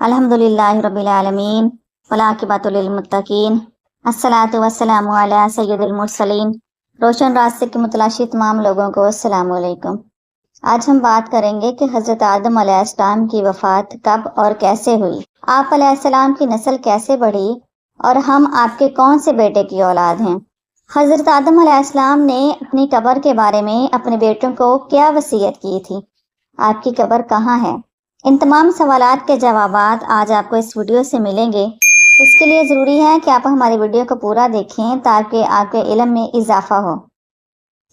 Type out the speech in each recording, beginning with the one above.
अल्हम्दुलिल्लाहि रब्बिल आलमीन वलाकिबतुल लिलमुत्तकीन अस्सलातु वस्सलामु अला सय्यिदिल मुरसलीन। रोशन रास्ते के मुतलाशी तमाम लोगों को अस्सलामु अलैकुम। आज हम बात करेंगे कि हज़रत आदम अलैहिस्सलाम की वफ़ात कब और कैसे हुई, आप अलैहिस्सलाम की नस्ल कैसे बढ़ी और हम आपके कौन से बेटे की औलाद हैं। हज़रत आदम अलैहिस्सलाम ने अपनी कब्र के बारे में अपने बेटों को क्या वसीयत की थी, आपकी कब्र कहाँ है। इन तमाम सवालात के जवाबात आज आपको इस वीडियो से मिलेंगे। इसके लिए ज़रूरी है कि आप हमारी वीडियो को पूरा देखें ताकि आपके इल्म में इजाफा हो।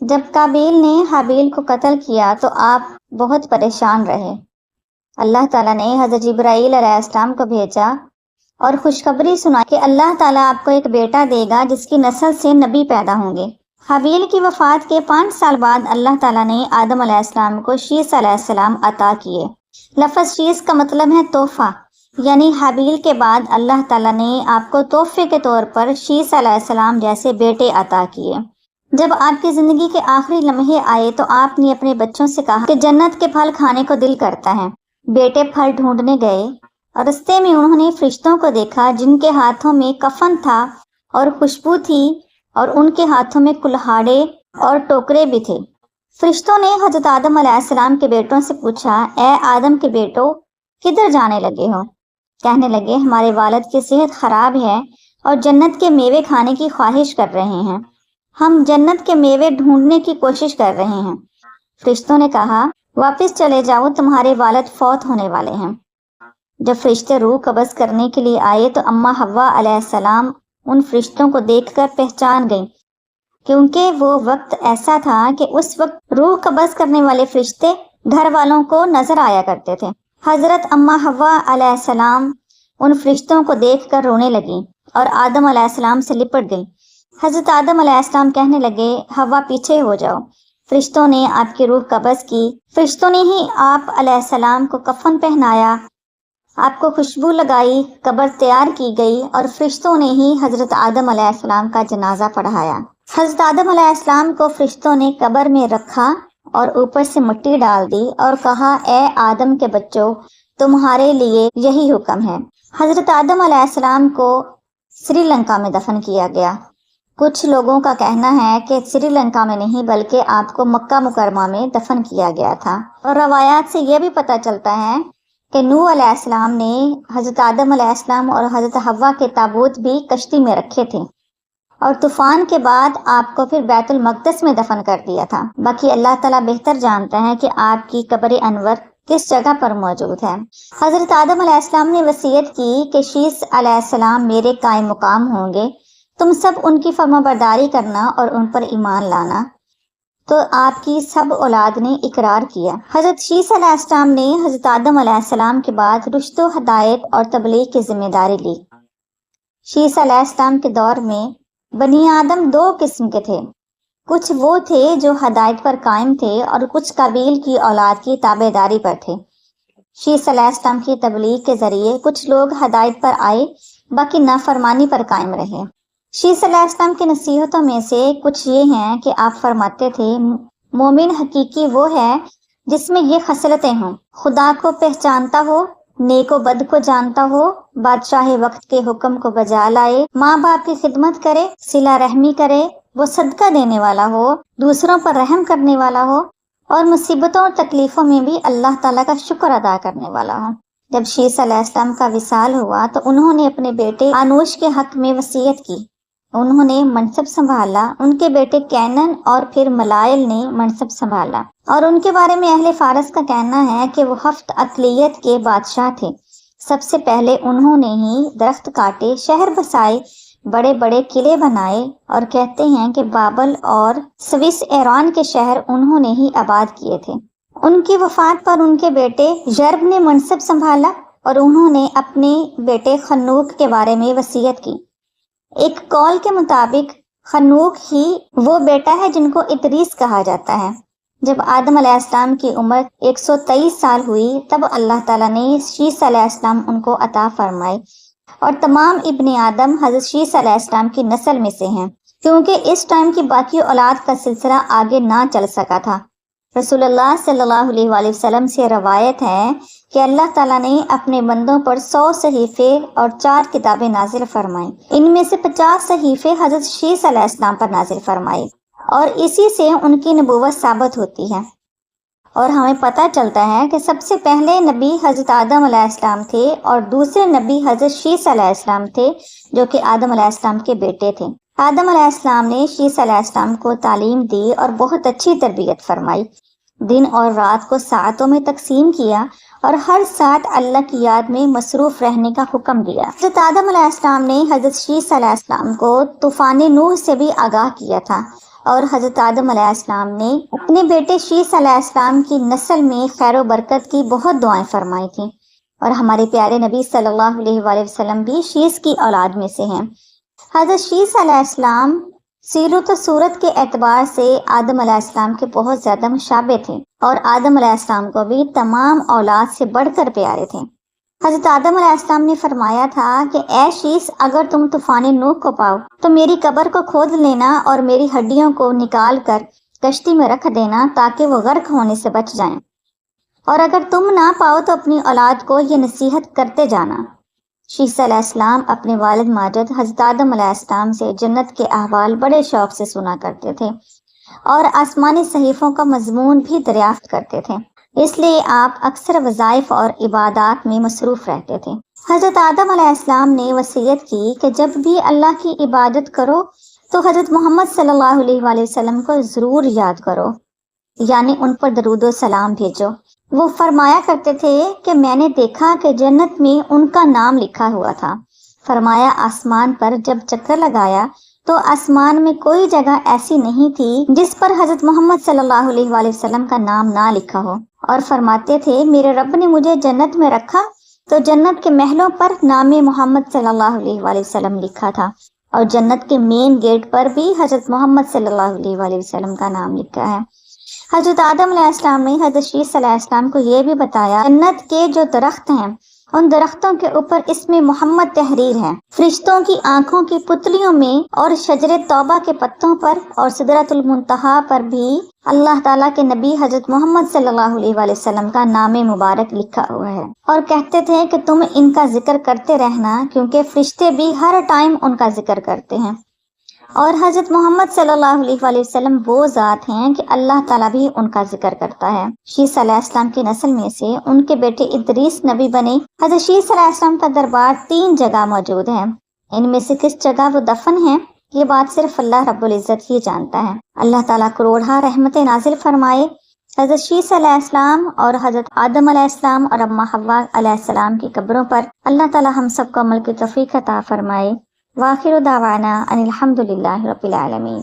जब काबिल ने हाबिल को कत्ल किया तो आप बहुत परेशान रहे। अल्लाह ताला ने हज़रत जिब्राईल अलैहिस्सलाम को भेजा और खुशखबरी सुनाई कि अल्लाह ताला आपको एक बेटा देगा जिसकी नस्ल से नबी पैदा होंगे। हाबिल की वफ़ात के 5 साल बाद अल्लाह ताला ने आदम अलैहिस्सलाम को शीस अलैहिस्सलाम अता किए। लफ्ज़ शीस का मतलब है तोहफा, यानी हाबिल के बाद अल्लाह ताला ने आपको तोहफे के तौर पर शीस अलैहिस्सलाम जैसे बेटे अता किए। जब आपकी ज़िंदगी के आखिरी लम्हे आए तो आपने अपने बच्चों से कहा कि जन्नत के फल खाने को दिल करता है। बेटे फल ढूंढने गए और रास्ते में उन्होंने फरिश्तों को देखा जिनके हाथों में कफन था और खुशबू थी और उनके हाथों में कुल्हाड़े और टोकरे भी थे। फरिश्तों ने हज़रत आदम अलैहिस्सलाम के बेटों से पूछा, ए आदम के बेटो किधर जाने लगे हो। कहने लगे, हमारे वालिद की सेहत खराब है और जन्नत के मेवे खाने की ख्वाहिश कर रहे हैं। हम जन्नत के मेवे ढूंढने की कोशिश कर रहे हैं। फरिश्तों ने कहा, वापस चले जाओ, तुम्हारे वालिद फौत होने वाले हैं। जब फरिश्ते रूह कब्ज़ करने के लिए आए तो अम्मा हव्वा अलैहिस्सलाम उन फरिश्तों को देखकर पहचान गईं, क्योंकि वो वक्त ऐसा था कि उस वक्त रूह कब्ज़ करने वाले फरिश्ते घर वालों को नजर आया करते थे। हजरत अम्मा हव्वा अलैहिस्सलाम उन फरिश्तों को देखकर रोने लगी और आदम अलैहिस्सलाम से लिपट गई। हजरत आदम अलैहिस्सलाम कहने लगे, हव्वा पीछे हो जाओ। फरिश्तों ने आपकी रूह कब्ज़ की। फरिश्तों ने ही आप अलैहिस्सलाम को कफन पहनाया, आपको खुशबू लगाई, कब्र तैयार की गई और फरिश्तों ने ही हजरत आदम अलैहिस्सलाम का जनाजा पढ़ाया। हजरत आदम अलैहिस्सलाम को फरिश्तों ने कब्र में रखा और ऊपर से मिट्टी डाल दी और कहा, ए आदम के बच्चों, तुम्हारे लिए यही हुक्म है। हजरत आदम अलैहिस्सलाम को श्रीलंका में दफन किया गया। कुछ लोगों का कहना है कि श्रीलंका में नहीं बल्कि आपको मक्का मुकरमा में दफन किया गया था। और रवायात से यह भी पता चलता है कि नूह अलैहिस्सलाम ने हजरत आदम अलैहिस्सलाम और हजरत हव्वा के ताबूत भी कश्ती में रखे थे और तूफान के बाद आपको फिर बैतुल मक़दस में दफन कर दिया था। बाकी अल्लाह ताला बेहतर जानता है कि आपकी कब्र अनवर किस जगह पर मौजूद है। हजरत आदम अलैहिस्सलाम ने वसीयत की कि शीस अलैहिस्सलाम मेरे कायम मुकाम होंगे, तुम सब उनकी फर्माबरदारी करना और उन पर ईमान लाना। तो आपकी सब औलाद ने इकरार किया। हजरत शीस अलैहिस्सलाम ने हजरत आदम अलैहिस्सलाम के बाद रुश्तो हदायत और तबलीग की जिम्मेदारी ली। शीस अलैहिस्सलाम के दौर में बनी आदम 2 किस्म के थे। कुछ वो थे जो हदायत पर कायम थे और कुछ काबिल की औलाद की ताबेदारी पर थे। शीस अलैहिस्सलाम की तबलीग के जरिए कुछ लोग हदायत पर आए, बाकी नाफरमानी पर कायम रहे। शीस अलैहिस्सलाम की नसीहतों में से कुछ ये हैं कि आप फरमाते थे, मोमिन हकीकी वो है जिसमें ये खसलतें हों, खुदा को पहचानता हो, नेको बद को जानता हो, बादशाह वक्त के हुक्म को बजा लाए, माँ बाप की खिदमत करे, सिला रहमी करे, वो सदका देने वाला हो, दूसरों पर रहम करने वाला हो और मुसीबतों और तकलीफों में भी अल्लाह ताला का शुक्र अदा करने वाला हो। जब शीस अलैहिस्सलाम का विसाल हुआ तो उन्होंने अपने बेटे आनूश के हक में वसीयत की। उन्होंने मनसब संभाला। उनके बेटे कैनन और फिर मलायल ने मनसब संभाला और उनके बारे में अहले फारस का कहना है कि वो हफ्त अकलियत के बादशाह थे। सबसे पहले उन्होंने ही दरख्त काटे, शहर बसाए, बड़े बड़े किले बनाए और कहते हैं कि बाबल और स्विस ईरान के शहर उन्होंने ही आबाद किए थे। उनकी वफात पर उनके बेटे जर्ब ने मनसब संभाला और उन्होंने अपने बेटे खन्नूक के बारे में वसीयत की। एक कौल के मुताबिक खन्नूक ही वो बेटा है जिनको इदरीस कहा जाता है। जब आदम अलैहिस्सलाम की उम्र 123 साल हुई तब अल्लाह ताला ने शीस अलैहिस्सलाम उनको अता फरमाए और तमाम इब्ने आदम हज़रत शीस अलैहिस्सलाम की नस्ल में से हैं, क्योंकि इस टाइम की बाकी औलाद का सिलसिला आगे ना चल सका था। रसूलुल्लाह सल्लल्लाहु अलैहि वसल्लम से रवायत है کہ اللہ تعالیٰ نے اپنے بندوں پر 100 صحیفے اور 4 کتابیں نازل فرمائیں۔ ان میں سے 50 صحیفے حضرت شیس علیہ السلام پر نازل فرمائے اور اسی سے ان کی نبوت ثابت ہوتی ہے۔ اور ہمیں پتہ چلتا ہے کہ سب سے پہلے نبی حضرت آدم علیہ السلام تھے اور دوسرے نبی حضرت شیس علیہ السلام تھے، جو کہ آدم علیہ السلام کے بیٹے تھے۔ آدم علیہ السلام نے شیس علیہ السلام کو تعلیم دی اور بہت اچھی تربیت فرمائی، دن اور رات کو ساعتوں میں تقسیم کیا اور ہر ساعت اللہ کی یاد میں مصروف رہنے کا حکم دیا۔ حضرت آدم علیہ السلام نے حضرت شیس علیہ السلام کو طوفان نوح سے بھی آگاہ کیا تھا، اور حضرت آدم علیہ السلام نے اپنے بیٹے شیس علیہ السلام کی نسل میں خیر و برکت کی بہت دعائیں فرمائی تھیں، اور ہمارے پیارے نبی صلی اللہ علیہ وآلہ وسلم بھی شیس کی اولاد میں سے ہیں۔ حضرت شیس علیہ السلام سیرت و صورت کے اعتبار سے آدم علیہ السلام کے بہت زیادہ مشابہ تھے، اور آدم علیہ السلام کو بھی تمام اولاد سے بڑھ کر پیارے تھے۔ حضرت آدم علیہ السلام نے فرمایا تھا کہ اے شیس، اگر تم طوفان نوح کو پاؤ تو میری قبر کو کھود لینا اور میری ہڈیوں کو نکال کر کشتی میں رکھ دینا تاکہ وہ غرق ہونے سے بچ جائیں، اور اگر تم نہ پاؤ تو اپنی اولاد کو یہ نصیحت کرتے جانا۔ شیس علیہ السلام اپنے والد ماجد حضرت آدم علیہ السلام سے جنت کے احوال بڑے شوق سے سنا کرتے تھے اور آسمانی صحیفوں کا مضمون بھی دریافت کرتے تھے، اس لیے آپ اکثر وظائف اور عبادات میں مصروف رہتے تھے۔ حضرت آدم علیہ السلام نے وصیت کی کہ جب بھی اللہ کی عبادت کرو تو حضرت محمد صلی اللہ علیہ وآلہ وسلم کو ضرور یاد کرو، یعنی ان پر درود و سلام بھیجو۔ وہ فرمایا کرتے تھے کہ میں نے دیکھا کہ جنت میں ان کا نام لکھا ہوا تھا۔ فرمایا آسمان پر جب چکر لگایا تو آسمان میں کوئی جگہ ایسی نہیں تھی جس پر حضرت محمد صلی اللہ علیہ وآلہ وسلم کا نام نہ لکھا ہو، اور فرماتے تھے میرے رب نے مجھے جنت میں رکھا تو جنت کے محلوں پر نام محمد صلی اللہ علیہ وآلہ وسلم لکھا تھا، اور جنت کے مین گیٹ پر بھی حضرت محمد صلی اللہ علیہ وآلہ وسلم کا نام لکھا ہے۔ حضرت آدم علیہ السلام نے حضرت شیس علیہ السلام کو یہ بھی بتایا جنت کے جو درخت ہیں ان درختوں کے اوپر اسم محمد تحریر ہے، فرشتوں کی آنکھوں کی پتلیوں میں اور شجر توبہ کے پتوں پر اور سدرۃ المنتہا پر بھی اللہ تعالیٰ کے نبی حضرت محمد صلی اللہ علیہ وآلہ وسلم کا نام مبارک لکھا ہوا ہے، اور کہتے تھے کہ تم ان کا ذکر کرتے رہنا کیونکہ فرشتے بھی ہر ٹائم ان کا ذکر کرتے ہیں۔ اور حضرت محمد صلی اللہ علیہ وآلہ وسلم وہ ذات ہیں کہ اللہ تعالیٰ بھی ان کا ذکر کرتا ہے۔ شیس علیہ السلام کی نسل میں سے ان کے بیٹے ادریس نبی بنے۔ حضرت شیس علیہ السلام کا دربار 3 جگہ موجود ہے، ان میں سے کس جگہ وہ دفن ہیں یہ بات صرف اللہ رب العزت ہی جانتا ہے۔ اللہ تعالیٰ کروڑہ رحمتیں نازل فرمائے حضرت شیس علیہ السلام اور حضرت آدم علیہ السلام اور اماں حوا علیہ السلام کی قبروں پر۔ اللہ تعالیٰ ہم سب کو عمل کی توفیق عطا فرمائے۔ وآخر دعوانا ان الحمد للہ رب العالمین۔